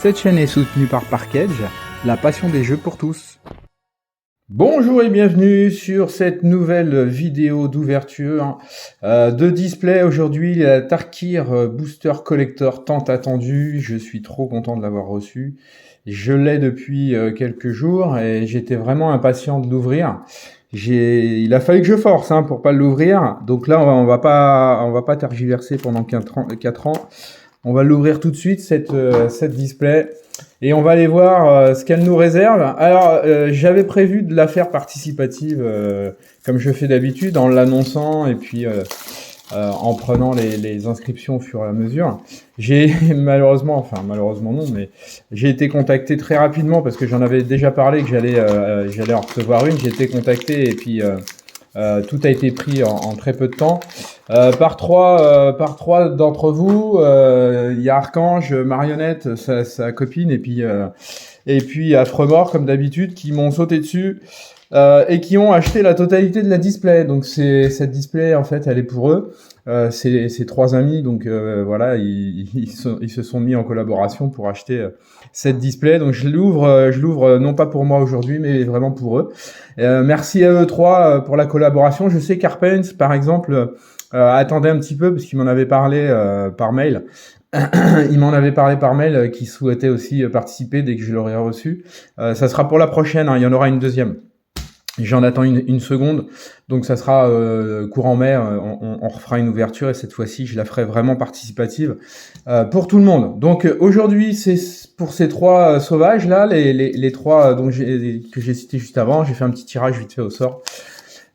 Cette chaîne est soutenue par Parkedge, la passion des jeux pour tous. Bonjour et bienvenue sur cette nouvelle vidéo d'ouverture de display. Aujourd'hui, la Tarkir Booster Collector tant attendue. Je suis trop content de l'avoir reçu. Je l'ai depuis quelques jours et j'étais vraiment impatient de l'ouvrir. Il a fallu que je force pour pas l'ouvrir. Donc là, on va pas tergiverser pendant 4 ans. On va l'ouvrir tout de suite, cette display. Et on va aller voir ce qu'elle nous réserve. Alors, j'avais prévu de la faire participative, comme je fais d'habitude, en l'annonçant et puis en prenant les inscriptions au fur et à mesure. J'ai malheureusement non, mais j'ai été contacté très rapidement parce que j'en avais déjà parlé que j'allais en recevoir une. J'ai été contacté et puis tout a été pris en très peu de temps. Par trois d'entre vous, il y a Archange, Marionnette, sa copine, et puis Affremort, comme d'habitude, qui m'ont sauté dessus et qui ont acheté la totalité de la display. Donc cette display, en fait, elle est pour eux. C'est 3 amis, donc voilà, ils se sont mis en collaboration pour acheter cette display. Donc je l'ouvre non pas pour moi aujourd'hui, mais vraiment pour eux. Merci à eux trois pour la collaboration. Je sais qu'Arpens, par exemple, attendait un petit peu parce qu'il m'en avait parlé par mail. Il m'en avait parlé par mail qu'il souhaitait aussi participer dès que je l'aurai reçu. Ça sera pour la prochaine, il y en aura une deuxième. J'en attends une seconde, donc ça sera courant mai, on refera une ouverture et cette fois-ci je la ferai vraiment participative pour tout le monde. Donc aujourd'hui c'est pour ces 3 sauvages là, les 3 que j'ai cités juste avant. J'ai fait un petit tirage vite fait au sort.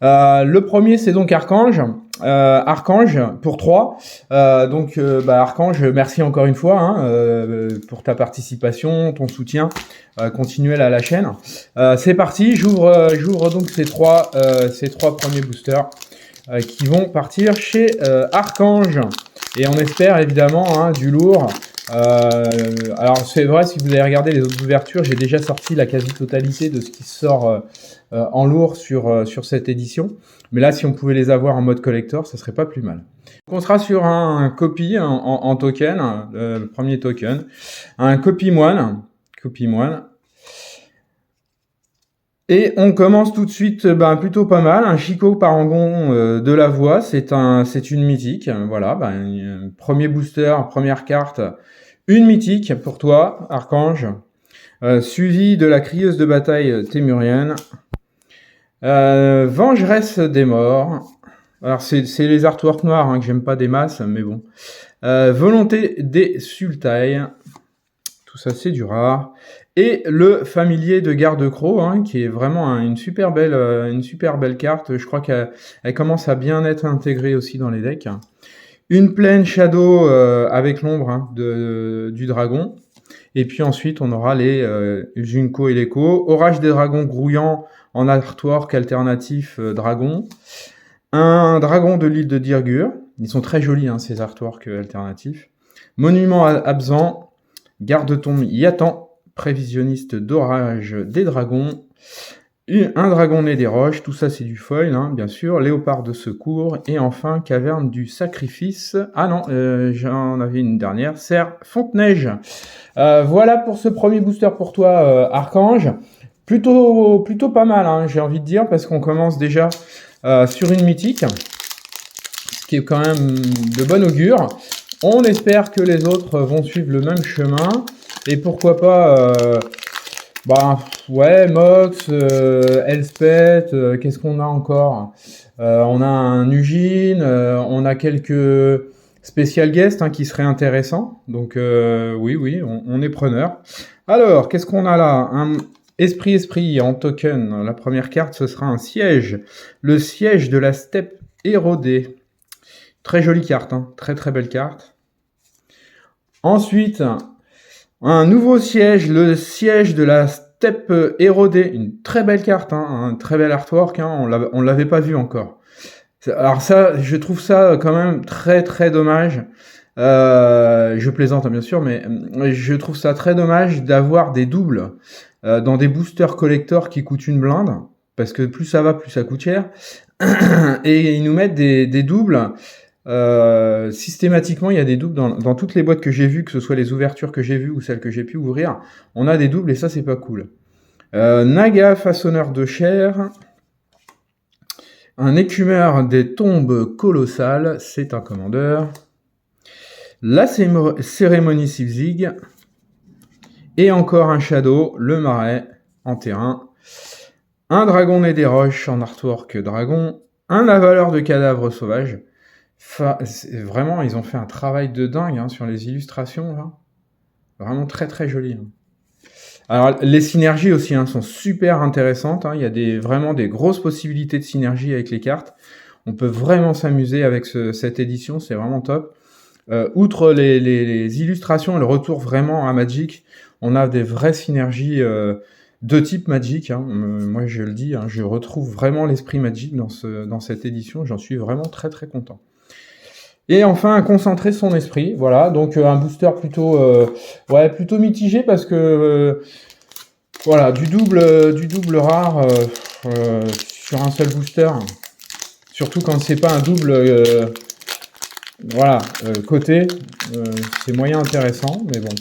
Le premier c'est donc Archange. Archange pour 3. Archange, merci encore une fois pour ta participation, ton soutien continuel à la chaîne. C'est parti, j'ouvre donc ces trois premiers boosters qui vont partir chez Archange. Et on espère évidemment du lourd. Alors c'est vrai, si vous avez regardé les autres ouvertures, j'ai déjà sorti la quasi-totalité de ce qui sort en lourd sur cette édition. Mais là, si on pouvait les avoir en mode collector, ça serait pas plus mal. Donc, on sera sur un copy en token, le premier token, un copy moine. Et on commence tout de suite, plutôt pas mal, un Chico Parangon de la voix, c'est une mythique, voilà, premier booster, première carte, une mythique pour toi, Archange, suivi de la crieuse de bataille Témurienne, Vengeresse des morts, alors c'est les artworks noirs que j'aime pas des masses, mais bon, Volonté des Sultailles, tout ça c'est du rare. Et le familier de Garde-Croc, qui est vraiment une super belle carte. Je crois qu'elle commence à bien être intégrée aussi dans les decks. Une plaine Shadow avec l'ombre du dragon. Et puis ensuite, on aura les Junko et l'Echo. Orage des dragons grouillants en artwork alternatif dragon. Un dragon de l'île de Dirgur. Ils sont très jolis, ces artworks alternatifs. Monument absent. Garde-tombe Yatan. Prévisionniste d'orage des dragons, un dragon né des roches, tout ça c'est du foil, bien sûr, léopard de secours, et enfin caverne du sacrifice. Ah non, j'en avais une dernière, Serre Fonteneige. Voilà pour ce premier booster pour toi, Archange. Plutôt pas mal, j'ai envie de dire, parce qu'on commence déjà sur une mythique, ce qui est quand même de bon augure. On espère que les autres vont suivre le même chemin. Et pourquoi pas, Mox, Elspeth, qu'est-ce qu'on a encore? On a un Ugine, on a quelques spécial guests qui seraient intéressants. Donc oui, on est preneur. Alors, qu'est-ce qu'on a là? Un Esprit en token. La première carte, ce sera un siège. Le siège de la steppe érodée. Très jolie carte, très très belle carte. Ensuite, un nouveau siège, le siège de la steppe érodée, une très belle carte, un très bel artwork, on l'avait pas vu encore. Alors ça, je trouve ça quand même très très dommage. Je plaisante bien sûr, mais je trouve ça très dommage d'avoir des doubles dans des boosters collector qui coûtent une blinde, parce que plus ça va, plus ça coûte cher. Et ils nous mettent des doubles systématiquement, il y a des doubles dans toutes les boîtes que j'ai vues, que ce soit les ouvertures que j'ai vues ou celles que j'ai pu ouvrir. On a des doubles et ça, c'est pas cool. Naga, façonneur de chair. Un écumeur des tombes colossales, c'est un commandeur. La cérémonie Silzig. Et encore un shadow, le marais, en terrain. Un dragon né des roches en artwork dragon. Un avaleur de cadavres sauvages. Vraiment, ils ont fait un travail de dingue hein, sur les illustrations. Là. Vraiment très très joli. Hein. Alors, les synergies aussi hein, sont super intéressantes. Hein. Il y a vraiment des grosses possibilités de synergie avec les cartes. On peut vraiment s'amuser avec cette édition, c'est vraiment top. Outre les illustrations et le retour vraiment à Magic, on a des vraies synergies de type Magic. Hein. Moi, je le dis, hein, je retrouve vraiment l'esprit Magic dans cette édition. J'en suis vraiment très très content. Et enfin, concentrer son esprit. Voilà, donc un booster plutôt mitigé parce que voilà, du double rare sur un seul booster. Surtout quand c'est pas un double côté, c'est moyen intéressant, mais bon.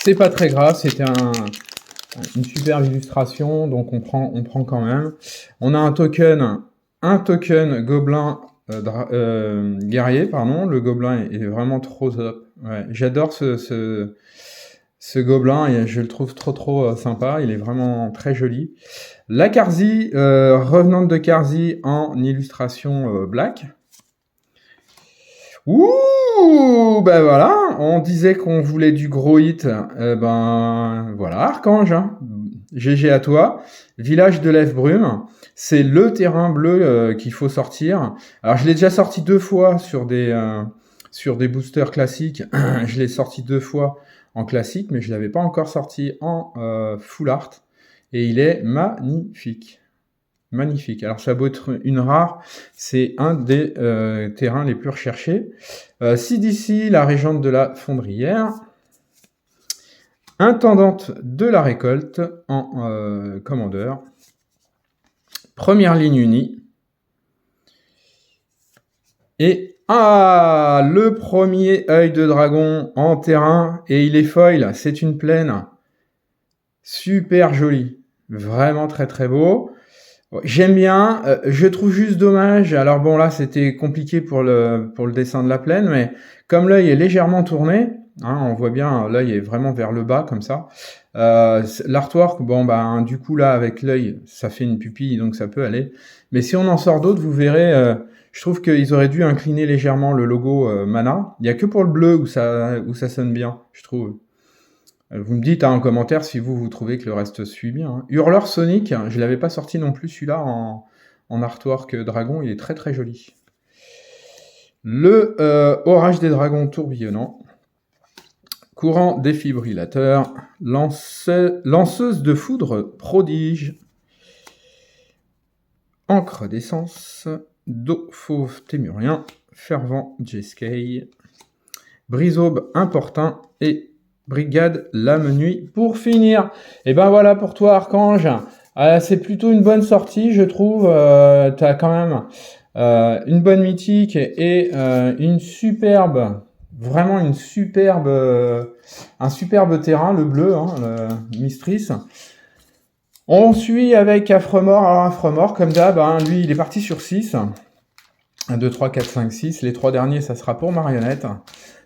C'est pas très grave, c'était une superbe illustration, donc on prend quand même. On a un token gobelin guerrier, pardon. Le gobelin est vraiment trop top. Ouais, j'adore ce gobelin et je le trouve trop sympa. Il est vraiment très joli. La Karzi, revenante de Karzi en illustration black. Ouh, ben voilà, on disait qu'on voulait du gros hit, ben voilà, Archange, hein. GG à toi. Village de l'Ève Brume, c'est le terrain bleu qu'il faut sortir. Alors je l'ai déjà sorti 2 fois sur des boosters classiques, je l'ai sorti 2 fois en classique, mais je l'avais pas encore sorti en full art, et il est magnifique. Magnifique. Alors, ça doit être une rare. C'est un des terrains les plus recherchés. CDC, la régente de la fondrière. Intendante de la récolte en commandeur. Première ligne unie. Et le premier œil de dragon en terrain. Et il est foil. C'est une plaine. Super joli. Vraiment très très beau. J'aime bien, je trouve juste dommage, alors bon là c'était compliqué pour le dessin de la plaine, mais comme l'œil est légèrement tourné, hein, on voit bien l'œil est vraiment vers le bas comme ça, l'artwork, bon bah du coup là avec l'œil ça fait une pupille donc ça peut aller, mais si on en sort d'autres vous verrez, je trouve qu'ils auraient dû incliner légèrement le logo Mana, il n'y a que pour le bleu où ça sonne bien, je trouve. Vous me dites en commentaire si vous trouvez que le reste suit bien. Hein. Hurleur Sonic, je ne l'avais pas sorti non plus celui-là en artwork dragon, il est très très joli. Le Orage des dragons tourbillonnant. Courant défibrillateur. Lanceuse de foudre prodige. Encre d'essence. Dos fauve témurien. Fervent Jeskai. Brisaube importun et Brigade Lame Nuit pour finir. Et ben voilà pour toi Archange. C'est plutôt une bonne sortie je trouve. T'as quand même une bonne mythique et une superbe, vraiment un superbe terrain, le bleu, hein, le Mistress. On suit avec Affremort. Alors Affremort comme d'hab, hein, lui il est parti sur 6. 1, 2, 3, 4, 5, 6. Les 3 derniers ça sera pour Marionnette.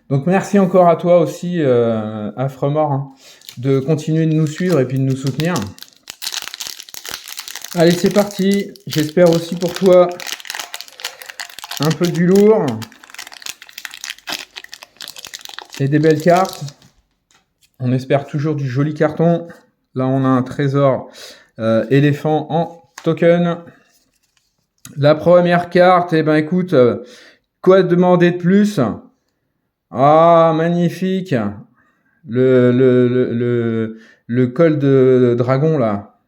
Donc merci encore à toi aussi, Affremort, hein, de continuer de nous suivre et puis de nous soutenir. Allez, c'est parti. J'espère aussi pour toi un peu du lourd et des belles cartes. On espère toujours du joli carton. Là, on a un trésor éléphant en token. La première carte, eh ben écoute, quoi demander de plus ? Ah, magnifique. Le col de dragon, là.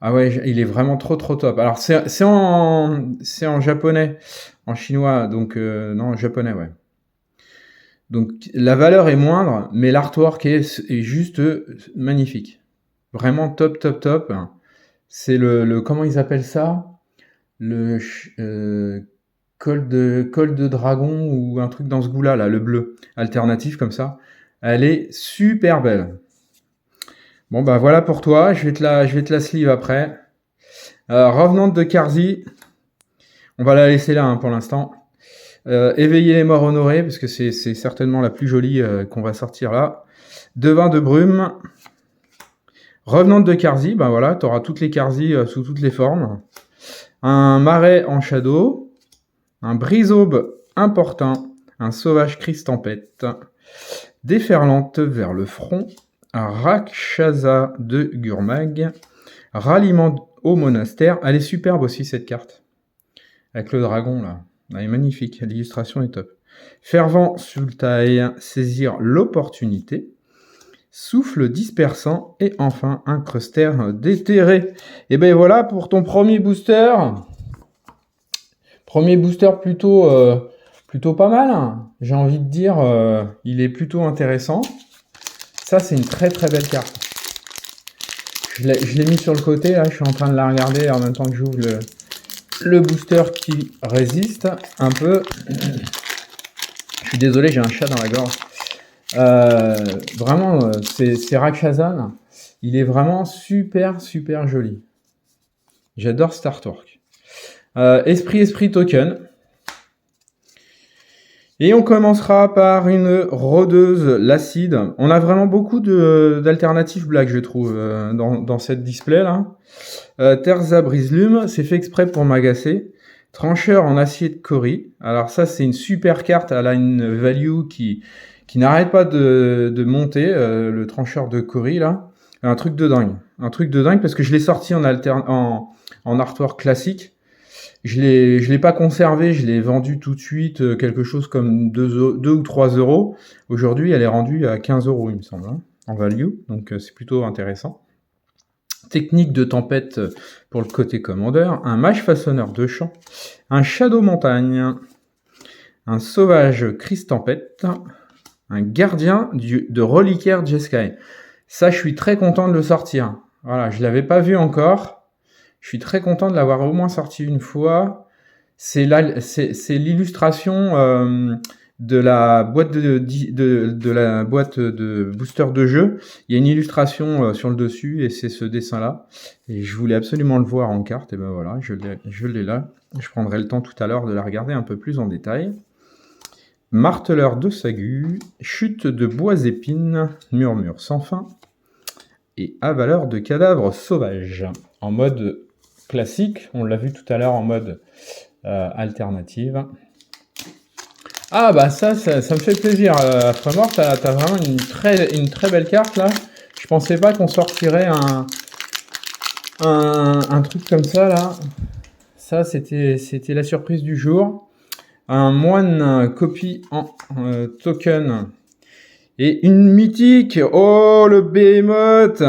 Ah ouais, il est vraiment trop top. Alors, c'est en japonais, en chinois, donc non, en japonais, ouais. Donc, la valeur est moindre, mais l'artwork est juste magnifique. Vraiment top. C'est comment ils appellent ça ? Col de dragon ou un truc dans ce goût-là, là, le bleu, alternatif comme ça. Elle est super belle. Bon, bah voilà pour toi. Je vais te la sleeve après. Revenante de Carzy. On va la laisser là pour l'instant. Éveiller les morts honorés, parce que c'est certainement la plus jolie qu'on va sortir là. Devin de brume. Revenante de Carzy. Ben voilà, tu auras toutes les Carzy sous toutes les formes. Un marais en shadow. Un brise-aube importun, un sauvage crise tempête, déferlante vers le front, un Rakshasa de Gurmag, ralliement au monastère. Elle est superbe aussi cette carte, avec le dragon là. Elle est magnifique, l'illustration est top. Fervent Sultai, saisir l'opportunité, souffle dispersant et enfin un cluster déterré. Et ben voilà pour ton premier booster. Premier booster plutôt pas mal, hein. J'ai envie de dire, il est plutôt intéressant. Ça, c'est une très très belle carte. Je l'ai mis sur le côté, là, je suis en train de la regarder en même temps que j'ouvre le booster qui résiste un peu. Je suis désolé, j'ai un chat dans la gorge. Vraiment, c'est Rakshasa. Il est vraiment super super joli. J'adore cet artwork. Esprit token. Et on commencera par une rôdeuse l'acide. On a vraiment beaucoup d'alternatives black, je trouve, dans cette display là. Terza Brise-Lume, c'est fait exprès pour m'agacer. Trancheur en acier de Cory. Alors ça, c'est une super carte. Elle a une value qui n'arrête pas de monter. Le trancheur de Cory là. Un truc de dingue. Un truc de dingue parce que je l'ai sorti en artwork classique. Je l'ai pas conservé, je l'ai vendu tout de suite, quelque chose comme 2 ou 3 euros. Aujourd'hui, elle est rendue à 15 euros, il me semble, hein, en value, donc c'est plutôt intéressant. Technique de tempête pour le côté commandeur, un mage façonneur de champ, un shadow montagne, un sauvage crise tempête, un gardien de reliquaire Jeskai. Ça, je suis très content de le sortir. Voilà, je l'avais pas vu encore. Je suis très content de l'avoir au moins sorti une fois. C'est l'illustration de la boîte de la boîte de booster de jeu. Il y a une illustration sur le dessus et c'est ce dessin-là. Et je voulais absolument le voir en carte. Et ben voilà, je l'ai là. Je prendrai le temps tout à l'heure de la regarder un peu plus en détail. Marteleur de Sagu, chute de bois épines, murmure sans fin et avaleur de cadavres sauvages. En mode classique, on l'a vu tout à l'heure en mode alternative. Ah bah ça me fait plaisir. Fremort, t'as vraiment une très belle carte là. Je pensais pas qu'on sortirait un truc comme ça là. Ça c'était la surprise du jour. Un moine copie en token et une mythique. Oh le Behemoth.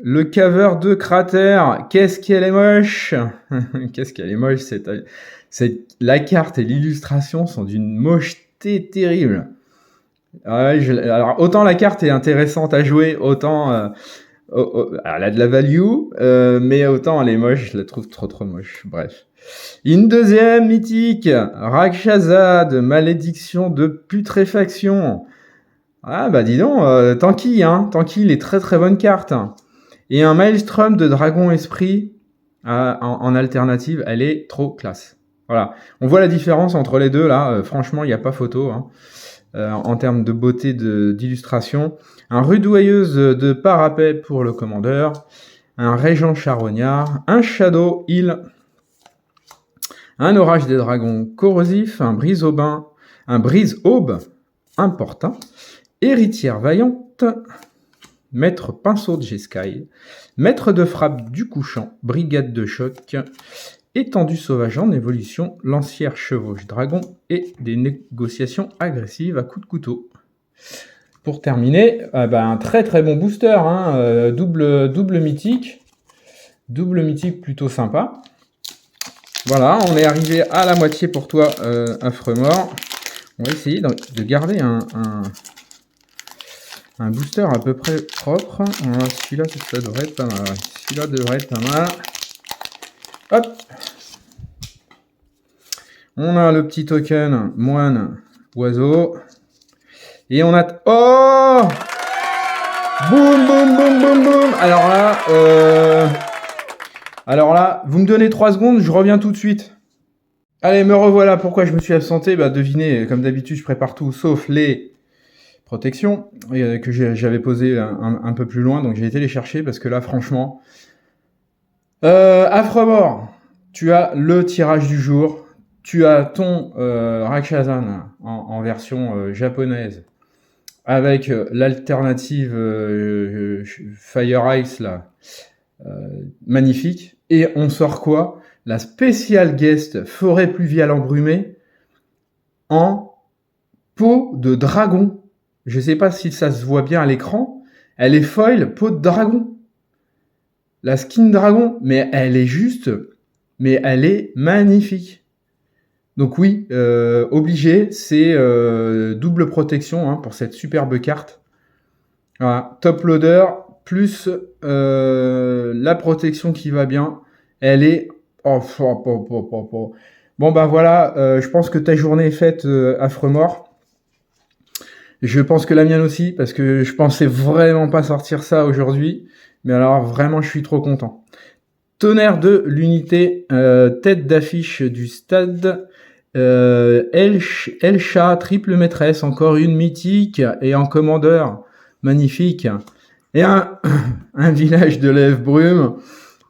Le caveur de cratère, qu'est-ce qu'elle est moche. Qu'est-ce qu'elle est moche, la carte et l'illustration sont d'une mocheté terrible. Alors autant la carte est intéressante à jouer, autant elle a de la value, mais autant elle est moche, je la trouve trop moche. Bref. Une deuxième mythique, Rakshasa de malédiction de putréfaction. Ah bah dis donc, Tanky, Tanky, les très bonnes cartes. Et un Maelstrom de Dragon Esprit en alternative, elle est trop classe. Voilà, on voit la différence entre les deux là, franchement il n'y a pas photo en termes de beauté d'illustration. Un Rudoyeuse de parapet pour le commandeur, un Régent charognard, un Shadow Hill, un Orage des dragons corrosif, un Brise-aube importun, Héritière vaillante, Maître pinceau de Jeskai, Maître de frappe du couchant, Brigade de choc, Étendue sauvage en évolution, Lancière chevauche dragon et des négociations agressives à coups de couteau. Pour terminer, un très bon booster, double mythique plutôt sympa. Voilà, on est arrivé à la moitié pour toi, Fremort. On va essayer de garder un booster à peu près propre. Celui-là, ça devrait être pas mal. Celui-là devrait être pas mal. Hop. On a le petit token moine oiseau. Et on a... Oh! Boum, boum, boum, boum, boum. Alors là, vous me donnez 3 secondes, je reviens tout de suite. Allez, me revoilà. Pourquoi je me suis absenté? Bah, devinez, comme d'habitude, je prépare tout, sauf les protections que j'avais posées un peu plus loin. Donc j'ai été les chercher parce que là, franchement... Affremort, tu as le tirage du jour. Tu as ton Rakshazan en version japonaise. Avec l'alternative Fire Ice là, magnifique. Et on sort quoi? La spéciale guest forêt pluviale embrumée en peau de dragon. Je sais pas si ça se voit bien à l'écran. Elle est foil, peau de dragon. La skin dragon, mais elle est juste, mais elle est magnifique. Donc oui, obligé, c'est double protection hein, pour cette superbe carte. Voilà, top loader, plus la protection qui va bien. Elle est... Bon bah voilà, je pense que ta journée est faite, Affremort. Je pense que la mienne aussi, parce que je pensais vraiment pas sortir ça aujourd'hui. Mais alors vraiment, je suis trop content. Tonnerre de l'unité, tête d'affiche du stade... Elsha, triple maîtresse, encore une mythique et en commandeur, magnifique. Et un village de lèvres brume.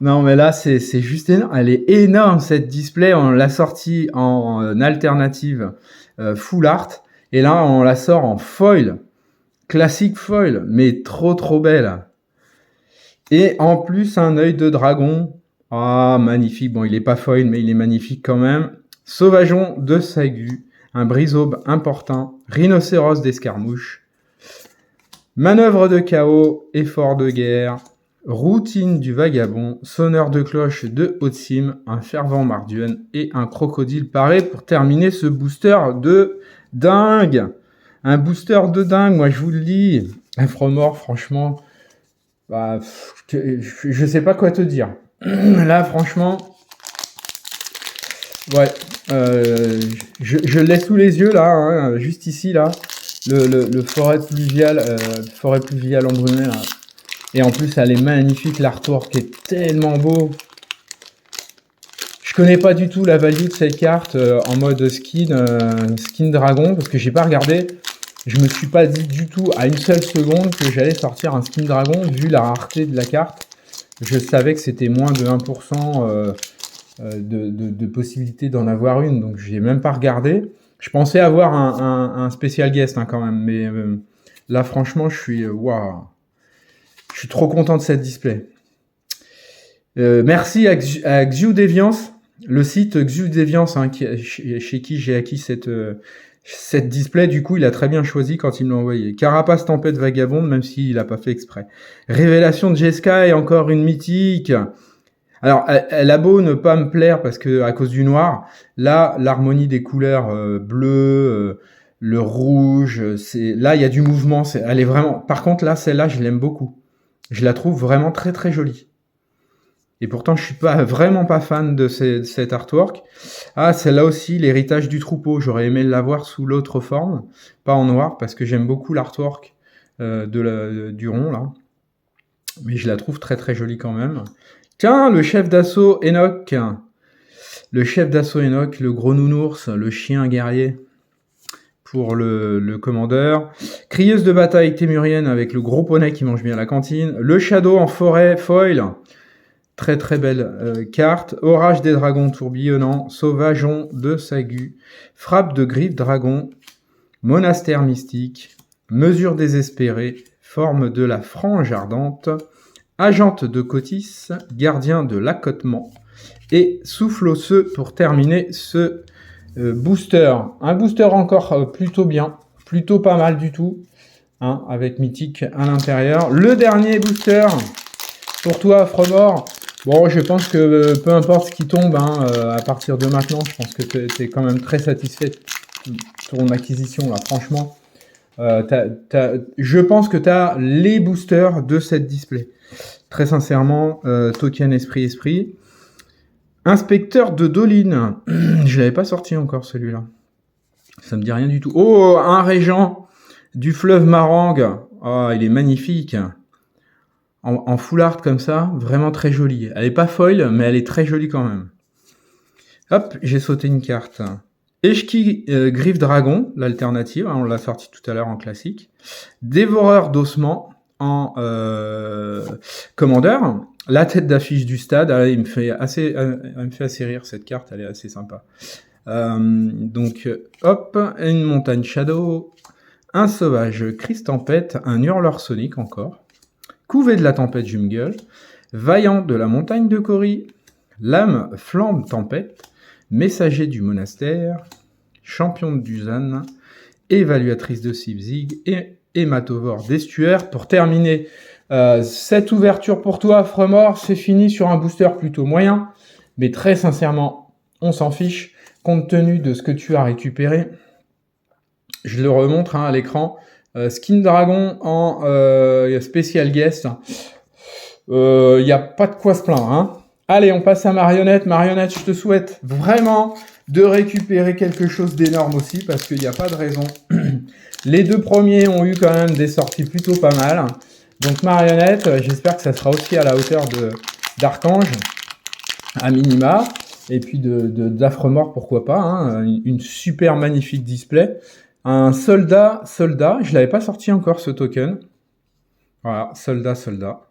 Non mais là c'est juste énorme. Elle est énorme cette display. On l'a sortie en alternative full art et là on la sort en foil, classique foil, mais trop belle. Et en plus un œil de dragon. Ah magnifique. Bon il est pas foil mais il est magnifique quand même. Sauvageon de Sagu, un brisaube important, rhinocéros d'escarmouche, manœuvre de chaos, effort de guerre, routine du vagabond, sonneur de cloche de Haute-Cime, un fervent marduenne et un crocodile paré pour terminer ce booster de dingue. Un booster de dingue, moi je vous le dis. Affremort, franchement, bah, je sais pas quoi te dire. Là, franchement... Ouais, je le laisse sous les yeux là, hein, juste ici là, le forêt pluviale embrumée là. Et en plus elle est magnifique, l'artwork est tellement beau. Je connais pas du tout la value de cette carte en mode skin dragon parce que j'ai pas regardé. Je me suis pas dit du tout à une seule seconde que j'allais sortir un skin dragon vu la rareté de la carte. Je savais que c'était moins de 1%. De possibilité d'en avoir une, donc j'ai même pas regardé. Je pensais avoir un spécial guest hein, quand même, mais là franchement je suis waouh, je suis trop content de cette display. Merci à Xiu Déviance, le site Xiu Déviance hein, chez qui j'ai acquis cette display. Du coup il a très bien choisi quand il me l'a envoyé. Carapace tempête vagabonde, même s'il a pas fait exprès. Révélation de Jeskai, encore une mythique. Alors, elle a beau ne pas me plaire parce que à cause du noir, là, l'harmonie des couleurs bleu, le rouge, là, il y a du mouvement. Elle est vraiment. Par contre, là, celle-là, je l'aime beaucoup. Je la trouve vraiment très jolie. Et pourtant, je suis vraiment pas fan de cet artwork. Ah, celle-là aussi, l'héritage du troupeau. J'aurais aimé l'avoir sous l'autre forme, pas en noir, parce que j'aime beaucoup l'artwork du rond là. Mais je la trouve très jolie quand même. Tiens, le chef d'assaut Enoch. Le chef d'assaut Enoch, le gros nounours, le chien guerrier pour le commandeur. Crieuse de bataille témurienne avec le gros poney qui mange bien la cantine. Le shadow en forêt foil. Très belle carte. Orage des dragons tourbillonnants. Sauvageon de Sagu. Frappe de griffes dragon. Monastère mystique. Mesure désespérée. Forme de la frange ardente. Agente de Cotis, gardien de l'accotement et souffle osseux pour terminer ce booster. Un booster encore plutôt bien, plutôt pas mal du tout, hein, avec mythique à l'intérieur. Le dernier booster pour toi, Affremort. Bon, je pense que peu importe ce qui tombe, hein, à partir de maintenant, je pense que tu es quand même très satisfait de ton acquisition là, franchement. Je pense que tu as les boosters de cette display. Très sincèrement, token esprit. Inspecteur de Doline. Je l'avais pas sorti encore celui-là. Ça me dit rien du tout. Oh, un régent du fleuve Marangue. Oh, il est magnifique. En full art comme ça, vraiment très jolie. Elle est pas foil, mais elle est très jolie quand même. Hop, j'ai sauté une carte. Eshki Griffe Dragon, l'alternative, hein, on l'a sorti tout à l'heure en classique. Dévoreur d'ossements en commandeur. La tête d'affiche du stade, elle me fait assez rire cette carte, elle est assez sympa. Donc hop, une montagne Shadow, un sauvage Crise Tempête, un hurleur sonique encore, couvée de la tempête Jungle, vaillant de la montagne de Cori, lame Flamme Tempête, messager du monastère, champion de Duzan, évaluatrice de Sipzig et hématovore d'estuaire. Pour terminer cette ouverture pour toi, Fremort, c'est fini sur un booster plutôt moyen, mais très sincèrement, on s'en fiche, compte tenu de ce que tu as récupéré. Je le remontre à l'écran. Skin Dragon en spécial guest. Il n'y a pas de quoi se plaindre, hein. Allez, on passe à Marionnette. Marionnette, je te souhaite vraiment de récupérer quelque chose d'énorme aussi, parce qu'il n'y a pas de raison. Les deux premiers ont eu quand même des sorties plutôt pas mal. Donc Marionnette, j'espère que ça sera aussi à la hauteur d'Archange, à minima. Et puis d'Affremort, pourquoi pas. Hein. Une super magnifique display. Un soldat, je l'avais pas sorti encore ce token. Voilà, soldat.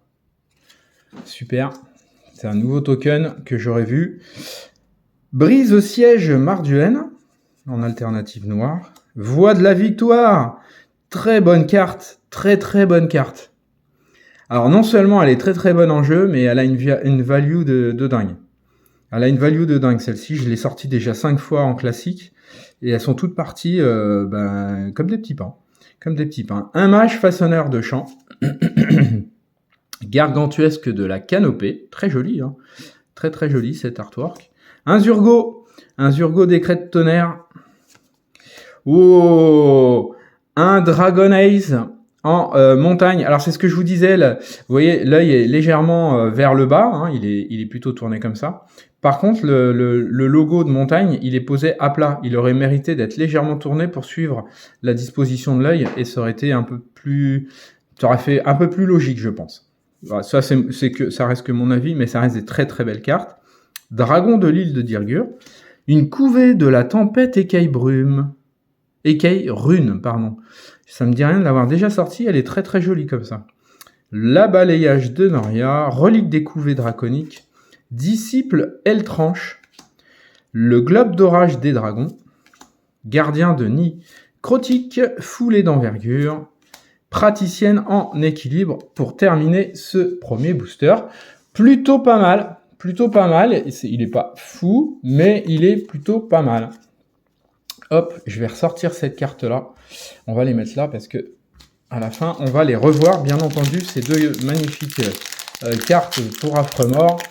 Super. C'est un nouveau token que j'aurais vu. Brise au siège Marduenne, en alternative noire. Voix de la victoire. Très bonne carte. Très bonne carte. Alors non seulement elle est très bonne en jeu, mais elle a une value de dingue. Elle a une value de dingue celle-ci. Je l'ai sortie déjà 5 fois en classique. Et elles sont toutes parties comme des petits pains. Un mage façonneur de champ. Gargantuesque de la canopée. Très joli, hein. Très joli cet artwork. Un Zurgo décret de tonnerre. Oh, un Dragon Ace en montagne. Alors c'est ce que je vous disais. Là, vous voyez, l'œil est légèrement vers le bas. Hein, il est plutôt tourné comme ça. Par contre, le logo de montagne, il est posé à plat. Il aurait mérité d'être légèrement tourné pour suivre la disposition de l'œil et ça aurait été ça aurait fait un peu plus logique, je pense. Voilà, ça reste que mon avis, mais ça reste des très belles cartes. Dragon de l'île de Dirgur, une couvée de la tempête écaille rune, pardon. Ça me dit rien de l'avoir déjà sortie, elle est très jolie comme ça. La balayage de Noria, relique des couvées draconiques, disciple Eltranche, le globe d'orage des dragons, gardien de nid crotique, foulée d'envergure, praticienne en équilibre pour terminer ce premier booster. Plutôt pas mal. Il n'est pas fou, mais il est plutôt pas mal. Hop, je vais ressortir cette carte-là. On va les mettre là parce que à la fin, on va les revoir, bien entendu, ces deux magnifiques cartes pour Affremort.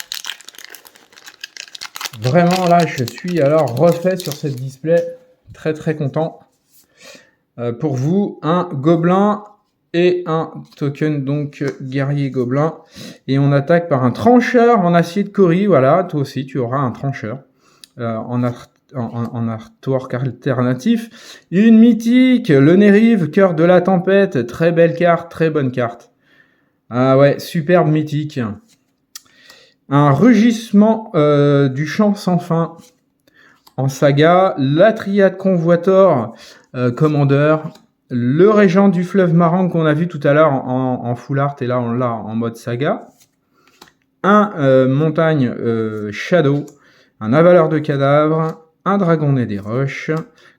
Vraiment, là, je suis alors refait sur cette display. Très content. Pour vous, un gobelin et un token, donc guerrier gobelin. Et on attaque par un trancheur en acier de Cori. Voilà, toi aussi, tu auras un trancheur en artwork alternatif. Une mythique, le Nérive, cœur de la tempête. Très belle carte, très bonne carte. Ah ouais, superbe mythique. Un rugissement du champ sans fin en saga, la triade convoitor commandeur, le régent du fleuve Marangue qu'on a vu tout à l'heure en full art et là on l'a en mode saga, un montagne Shadow, un avaleur de cadavres, un dragon né des roches,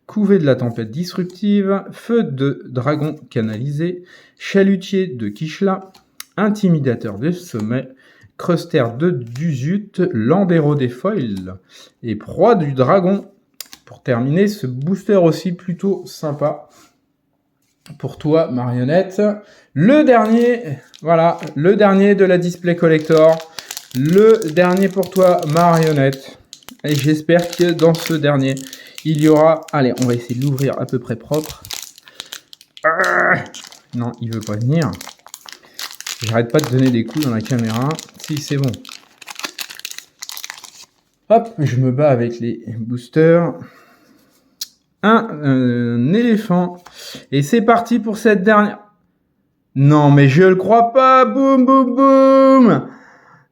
couvée de la tempête disruptive, feu de dragon canalisé, chalutier de Kishla, intimidateur des sommets, Cruster de Duzut, Landero des foils et proie du dragon. Pour terminer ce booster aussi plutôt sympa pour toi Marionnette. Le dernier de la display collector. Le dernier pour toi Marionnette. Et j'espère que dans ce dernier, il y aura... Allez, on va essayer de l'ouvrir à peu près propre. Non, il veut pas venir. J'arrête pas de donner des coups dans la caméra. Si, c'est bon. Hop, je me bats avec les boosters. Un éléphant. Et c'est parti pour cette dernière. Non, mais je le crois pas. Boum, boum, boum.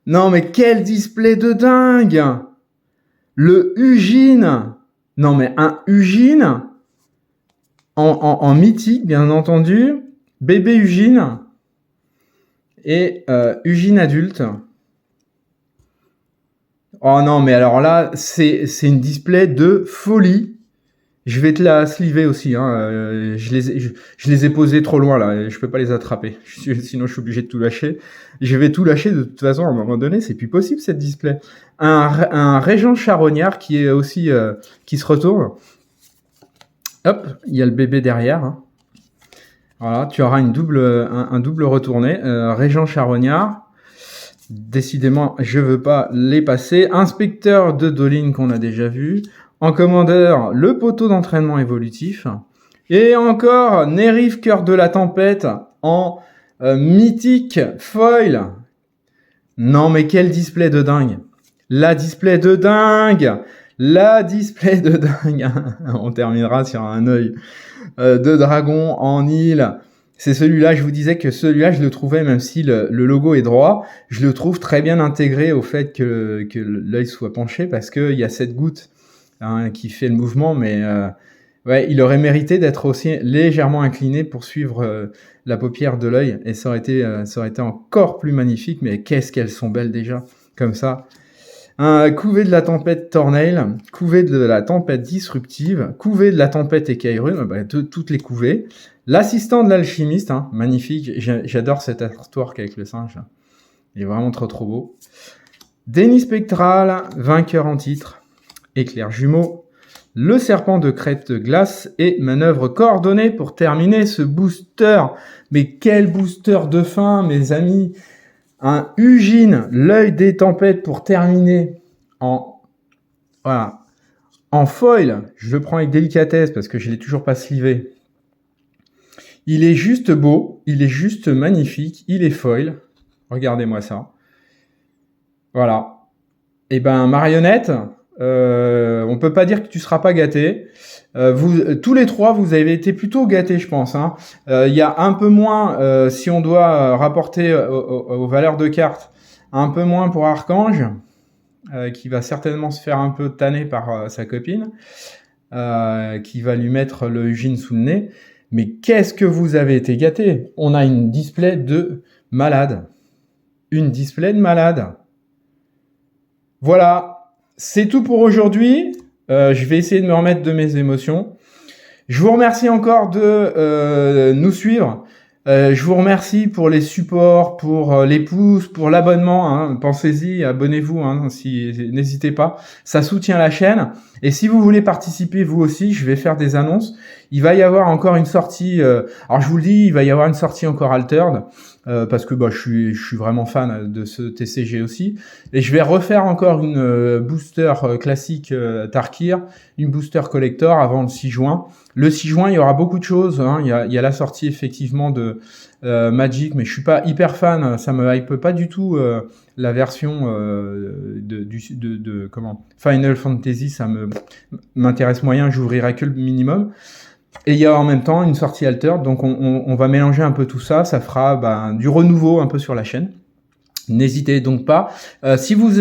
Non, mais quel display de dingue. Le Ugine. Non, mais un Ugine en mythique, bien entendu. Bébé Ugine. Et Ugine adulte. Oh non, mais alors là, c'est une display de folie. Je vais te la sliver aussi. Hein. Je les ai posés trop loin là. Je peux pas les attraper. Sinon, je suis obligé de tout lâcher. Je vais tout lâcher de toute façon. À un moment donné, c'est plus possible cette display. Un régent charognard qui est aussi qui se retourne. Hop, il y a le bébé derrière. Hein. Voilà, tu auras un double retourné. Régent charognard. Décidément, je veux pas les passer. Inspecteur de Dolin qu'on a déjà vu. En commandeur, le poteau d'entraînement évolutif. Et encore, Nerif, cœur de la tempête, en mythique foil. Non, mais quel display de dingue. La display de dingue. La display de dingue. On terminera sur un œil de dragon en île. C'est celui-là, je vous disais que celui-là, je le trouvais, même si le logo est droit, je le trouve très bien intégré au fait que l'œil soit penché, parce qu'il y a cette goutte qui fait le mouvement, mais ouais, il aurait mérité d'être aussi légèrement incliné pour suivre la paupière de l'œil, et ça aurait été encore plus magnifique, mais qu'est-ce qu'elles sont belles déjà, comme ça. Couvée de la tempête Tornail, couvée de la tempête disruptive, couvée de la tempête écaillerume, toutes les couvées. L'assistant de l'alchimiste, hein, magnifique, j'adore cet artwork avec le singe, il est vraiment trop beau. Déni spectral, vainqueur en titre, éclair jumeau, le serpent de crête glace et manœuvre coordonnée pour terminer ce booster. Mais quel booster de fin, mes amis! Un Ugine, l'œil des tempêtes pour terminer voilà, en foil. Je le prends avec délicatesse parce que je l'ai toujours pas slivé. Il est juste beau, il est juste magnifique, il est foil. Regardez-moi ça. Voilà. Et ben marionnette, on peut pas dire que tu seras pas gâté. Tous les trois, vous avez été plutôt gâtés, je pense. Hein. Il y a un peu moins, si on doit rapporter aux valeurs de cartes, un peu moins pour Archange, qui va certainement se faire un peu tanner par sa copine, qui va lui mettre le Ugine sous le nez. Mais qu'est-ce que vous avez été gâtés! On a une display de malade. Une display de malade. Voilà, c'est tout pour aujourd'hui. Je vais essayer de me remettre de mes émotions. Je vous remercie encore de nous suivre. Je vous remercie pour les supports, pour les pouces, pour l'abonnement. Hein. Pensez-y, abonnez-vous, hein, n'hésitez pas. Ça soutient la chaîne. Et si vous voulez participer, vous aussi, je vais faire des annonces. Il va y avoir encore une sortie. Alors je vous le dis, il va y avoir une sortie encore altered. Parce que je suis vraiment fan de ce TCG aussi. Et je vais refaire encore une booster classique Tarkir, une booster collector avant le 6 juin. Le 6 juin, il y aura beaucoup de choses. Hein. Il y a la sortie effectivement de Magic, mais je suis pas hyper fan. Ça me hype pas du tout la version comment Final Fantasy. Ça m'intéresse moyen. J'ouvrirai que le minimum. Et il y a en même temps une sortie alter, donc on va mélanger un peu tout ça, ça fera du renouveau un peu sur la chaîne. N'hésitez donc pas. Si vous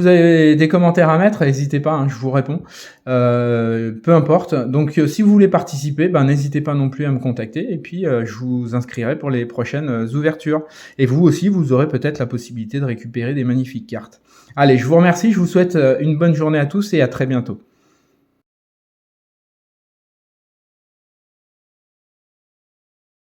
avez des commentaires à mettre, n'hésitez pas, hein, je vous réponds. Peu importe. Donc si vous voulez participer, n'hésitez pas non plus à me contacter, et puis je vous inscrirai pour les prochaines ouvertures. Et vous aussi, vous aurez peut-être la possibilité de récupérer des magnifiques cartes. Allez, je vous remercie, je vous souhaite une bonne journée à tous et à très bientôt.